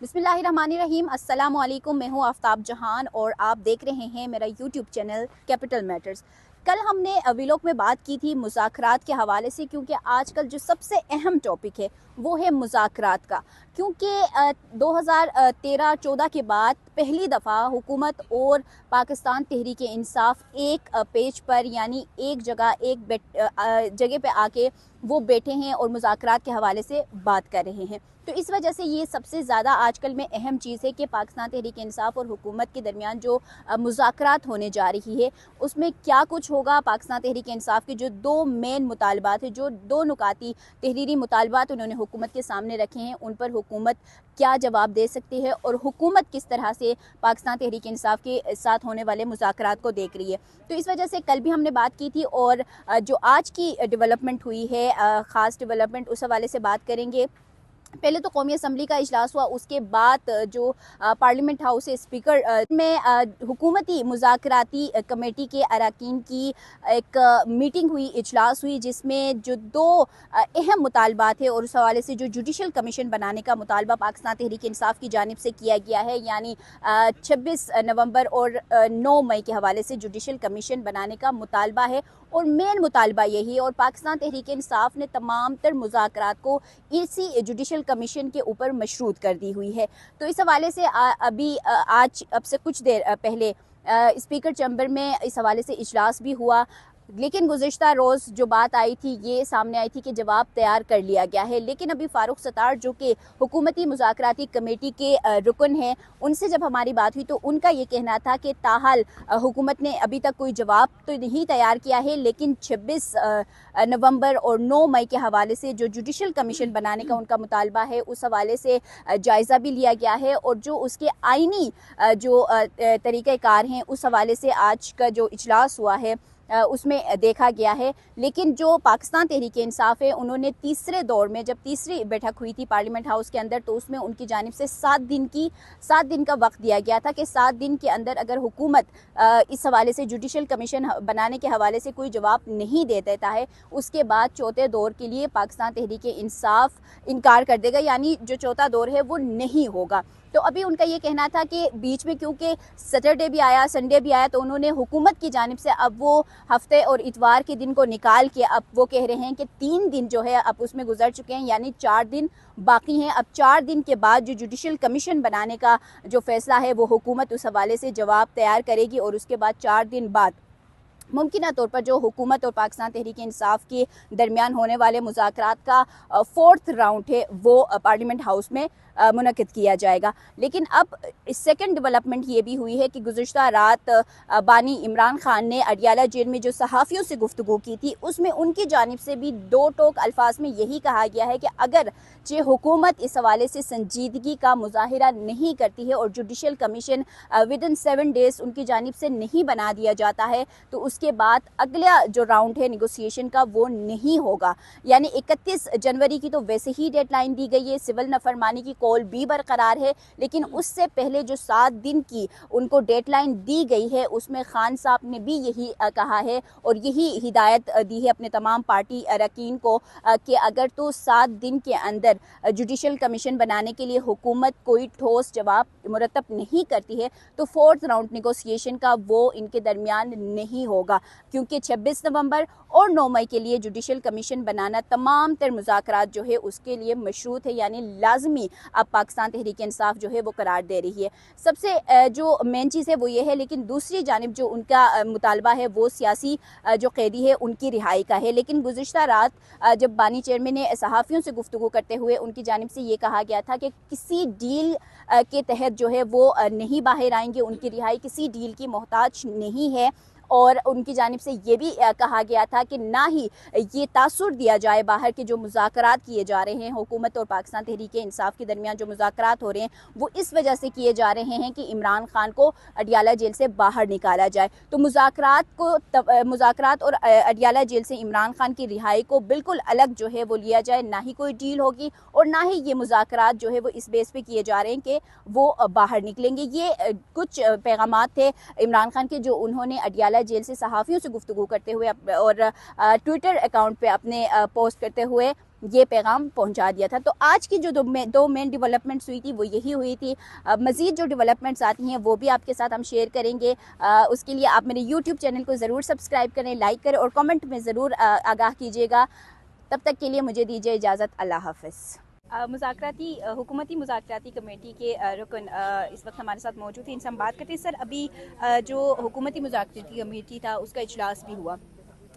बिस्मिल्लाहिर्रहमानिर्रहीम। अस्सलाम वालेकुम। मैं हूँ आफ्ताब जहान और आप देख रहे हैं मेरा यूट्यूब चैनल कैपिटल मैटर्स। कल हमने व्लॉग में बात की थी मुज़ाकरात के हवाले से, क्योंकि आजकल जो सबसे अहम टॉपिक है वो है मुज़ाकरात का। क्योंकि 2013-14 के बाद पहली दफ़ा हुकूमत और पाकिस्तान तहरीक इंसाफ एक पेज पर, यानी एक जगह पे आके वो बैठे हैं और मुज़ाकरात के हवाले से बात कर रहे हैं। तो इस वजह से ये सबसे ज़्यादा आजकल में अहम चीज़ है कि पाकिस्तान तहरीक इंसाफ और हुकूमत के दरमियान जो मुज़ाकरात होने जा रही है उसमें क्या कुछ होगा। पाकिस्तान तहरीक इंसाफ के जो दो मेन मुतालबात है, जो दो नुकाती तहरीरी मुतालबात उन्होंने हुकूमत के सामने रखे हैं, उन पर हुकूमत क्या जवाब दे सकती है और हुकूमत किस तरह से पाकिस्तान तहरीक इंसाफ के साथ होने वाले मुज़ाकरात को देख रही है। तो इस वजह से कल भी हमने बात की थी और जो आज की डेवलपमेंट हुई है, ख़ास डेवलपमेंट, उस हवाले से बात करेंगे। पहले तो कौमी असम्बली का इजलास हुआ, उसके बाद जो पार्लियामेंट हाउस है स्पीकर में हुकूमती मुज़ाकराती कमेटी के अरकान की एक मीटिंग हुई, इजलास हुई, जिसमें जो दो अहम मुतालबात है और उस हवाले से जो जुडिशल कमीशन बनाने का मुतालबा पाकिस्तान तहरीक इंसाफ की जानिब से किया गया है, यानी 26 नवंबर और 9 मई के हवाले से जुडिशल कमीशन बनाने का मुतालबा है और मेन मुतालबा यही है। और पाकिस्तान तहरीक इंसाफ ने तमाम तर मुज़ाकरात को इसी जुडिशल कमीशन के ऊपर मशरूत कर दी हुई है। तो इस हवाले से आज अब से कुछ देर पहले स्पीकर चैम्बर में इस हवाले से इजलास भी हुआ, लेकिन गुज़िश्ता रोज़ जो बात आई थी ये सामने आई थी कि जवाब तैयार कर लिया गया है। लेकिन अभी फ़ारूक सत्तार जो कि हुकूमती मुज़ाकराती कमेटी के रुकन हैं, उनसे जब हमारी बात हुई तो उनका ये कहना था कि ताहाल हुकूमत ने अभी तक कोई जवाब तो नहीं तैयार किया है, लेकिन 26 नवंबर और 9 मई के हवाले से जो जुडिशल कमीशन बनाने का उनका मुतालबा है, उस हवाले से जायज़ा भी लिया गया है और जो उसके आइनी जो तरीक़ाकार हैं उस हवाले से आज का जो इजलास हुआ है उसमें देखा गया है। लेकिन जो पाकिस्तान तहरीक इंसाफ है, उन्होंने तीसरे दौर में जब तीसरी बैठक हुई थी पार्लियामेंट हाउस के अंदर, तो उसमें उनकी जानिब से 7 दिन का वक्त दिया गया था कि 7 दिन के अंदर अगर हुकूमत इस हवाले से जुडिशल कमीशन बनाने के हवाले से कोई जवाब नहीं दे देता है, उसके बाद चौथे दौर के लिए पाकिस्तान तहरीक इंसाफ इनकार कर देगा, यानी जो चौथा दौर है वो नहीं होगा। तो अभी उनका ये कहना था कि बीच में क्योंकि सैटरडे भी आया, संडे भी आया, तो उन्होंने हुकूमत की जानिब से अब वो हफ्ते और इतवार के दिन को निकाल के अब वो कह रहे हैं कि 3 दिन जो है अब उसमें गुजर चुके हैं, यानी 4 दिन बाकी हैं। अब 4 दिन के बाद जो जुडिशल कमीशन बनाने का जो फैसला है वो हुकूमत उस हवाले से जवाब तैयार करेगी और उसके बाद 4 दिन बाद मुमकिन तौर पर जो हुकूमत और पाकिस्तान तहरीक इंसाफ के दरमियान होने वाले मुज़ाकरात का 4th राउंड है वो पार्लियामेंट हाउस में मुनक़िद किया जाएगा। लेकिन अब सेकंड डेवलपमेंट ये भी हुई है कि गुज़िश्ता रात बानी इमरान खान ने अडियाला जेल में जो सहाफ़ियों से गुफ्तगू की थी, उसमें उनकी जानिब से भी दो टोक अल्फाज में यही कहा गया है कि अगर जे हुकूमत इस हवाले से संजीदगी का मुजाहिरा नहीं करती है और जुडिशल कमीशन विदिन 7 डेज़ उनकी जानिब से नहीं बना दिया जाता है, तो उसके बाद अगला जो राउंड है निगोसिएशन का वो नहीं होगा। यानी 31 जनवरी की तो वैसे ही डेडलाइन दी गई है, सिविल नफरमानी की कॉल भी बरकरार है, लेकिन उससे पहले जो 7 दिन की उनको डेडलाइन दी गई है उसमें खान साहब ने भी यही कहा है और यही हिदायत दी है अपने तमाम पार्टी अरकान को कि अगर तो 7 दिन के अंदर जुडिशल कमीशन बनाने के लिए हुकूमत कोई ठोस जवाब मुरतब नहीं करती है तो 4th राउंड निगोसिएशन का वो इनके दरमियान नहीं होगा, क्योंकि 26 नवंबर और 9 मई के लिए जुडिशल कमीशन बनाना तमाम तर मुज़ाकरात जो है उसके लिए मशरूत है, यानी लाजमी अब पाकिस्तान तहरीक इंसाफ जो है वो करार दे रही है। सबसे जो मेन चीज़ है वो ये है, लेकिन दूसरी जानिब जो उनका मुतालबा है वो सियासी जो कैदी है उनकी रिहाई का है। लेकिन गुज़िश्ता रात जब बानी चेयरमैन ने सहाफ़ियों से गुफ्तगू करते हुए उनकी जानिब से ये कहा गया था कि किसी डील के तहत जो है वो नहीं बाहर आएंगे, उनकी रिहाई किसी डील की मोहताज नहीं है। और उनकी जानिब से ये भी कहा गया था कि ना ही ये तासुर दिया जाए बाहर के जो मुज़ाकरात किए जा रहे हैं, हुकूमत और पाकिस्तान तहरीक इंसाफ के दरमियान जो मुज़ाकरात हो रहे हैं वो इस वजह से किए जा रहे हैं कि इमरान खान को अडियाला जेल से बाहर निकाला जाए। तो मुज़ाकरात और अडियाला जेल से इमरान खान की रिहाई को बिल्कुल अलग जो है वो लिया जाए, ना ही कोई डील होगी और ना ही ये मुज़ाकरात जो है वो इस बेस पे किए जा रहे हैं कि वो बाहर निकलेंगे। ये कुछ पैगामात थे इमरान खान के जो उन्होंने अडियाला जेल से सहाफ़ियों से गुफ्तगू करते हुए और ट्विटर अकाउंट पे अपने पोस्ट करते हुए ये पैगाम पहुंचा दिया था। तो आज की जो दो मेन डेवलपमेंट्स हुई थी वो यही हुई थी। मज़ीद जो डेवलपमेंट्स आती हैं वो भी आपके साथ हम शेयर करेंगे। उसके लिए आप मेरे यूट्यूब चैनल को ज़रूर सब्सक्राइब करें, लाइक करें और कमेंट में ज़रूर आगाह कीजिएगा। तब तक के लिए मुझे दीजिए इजाज़त। अल्लाह हाफ़िज़। हुकूमती मुज़ाकराती कमेटी के रुकन इस वक्त हमारे साथ मौजूद हैं। इनसे हम बात करते हैं। सर, अभी जो हुकूमती मुज़ाकराती कमेटी था उसका इजलास भी हुआ।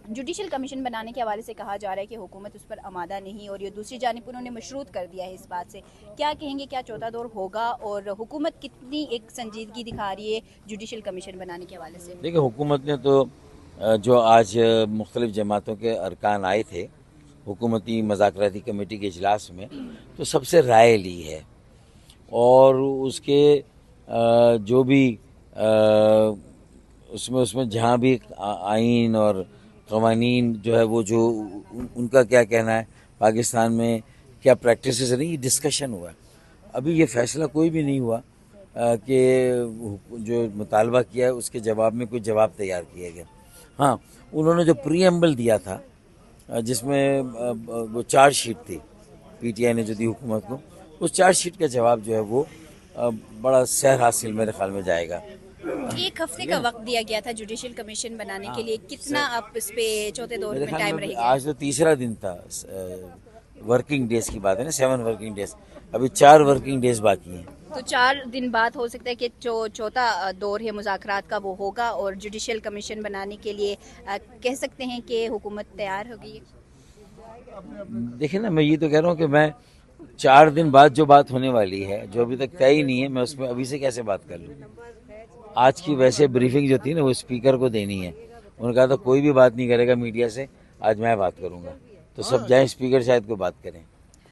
जुडिशल कमीशन बनाने के हवाले से कहा जा रहा है कि हुकूमत उस पर आमादा नहीं, और ये दूसरी जानिब उन्होंने मशरूत कर दिया है इस बात से। क्या कहेंगे, क्या चौथा दौर होगा और हुकूमत कितनी एक संजीदगी दिखा रही है जुडिशल कमीशन बनाने के हवाले से? देखिए, हुकूमत ने तो जो आज मुख्तलिफ जमातों के अरकान आए थे हुकूमती मज़ाकराती कमेटी के इजलास में, तो सबसे राय ली है और उसके जो भी उसमें जहाँ भी आइन और क़वानीन जो है वो जो उनका क्या कहना है, पाकिस्तान में क्या प्रैक्टिसेस नहीं, ये डिस्कशन हुआ। अभी ये फ़ैसला कोई भी नहीं हुआ कि जो मुतालबा किया है उसके जवाब में कोई जवाब तैयार किया गया। हाँ, उन्होंने जो प्रीएम्बल दिया था जिसमें वो चार्जशीट थी, पीटीआई ने जो दी हुकूमत को, उस चार्जशीट का जवाब जो है वो बड़ा सैर हासिल मेरे ख्याल में जाएगा। एक हफ्ते का वक्त दिया गया था जुडिशल कमीशन बनाने के लिए, कितना आप इस पे चौथे दौर में टाइम रहेगा? आज तो तीसरा दिन था, वर्किंग डेज की बात है ना, 7 वर्किंग डेज, अभी 4 वर्किंग डेज बाकी हैं। तो 4 दिन बाद हो सकता है कि जो चौथा दौर है मुज़ाकरात का वो होगा, और जुडिशल कमीशन बनाने के लिए कह सकते हैं कि हुकूमत तैयार हो गई। देखिए ना, मैं ये तो कह रहा हूँ कि मैं 4 दिन बाद जो बात होने वाली है, जो अभी तक तय ही नहीं है, मैं उसमें अभी से कैसे बात कर लूँ। आज की वैसे ब्रीफिंग जो थी ना वो स्पीकर को देनी है। उन्होंने कहा था कोई भी बात नहीं करेगा मीडिया से, आज मैं बात करूँगा, तो सब जाएं स्पीकर शायद को बात करें।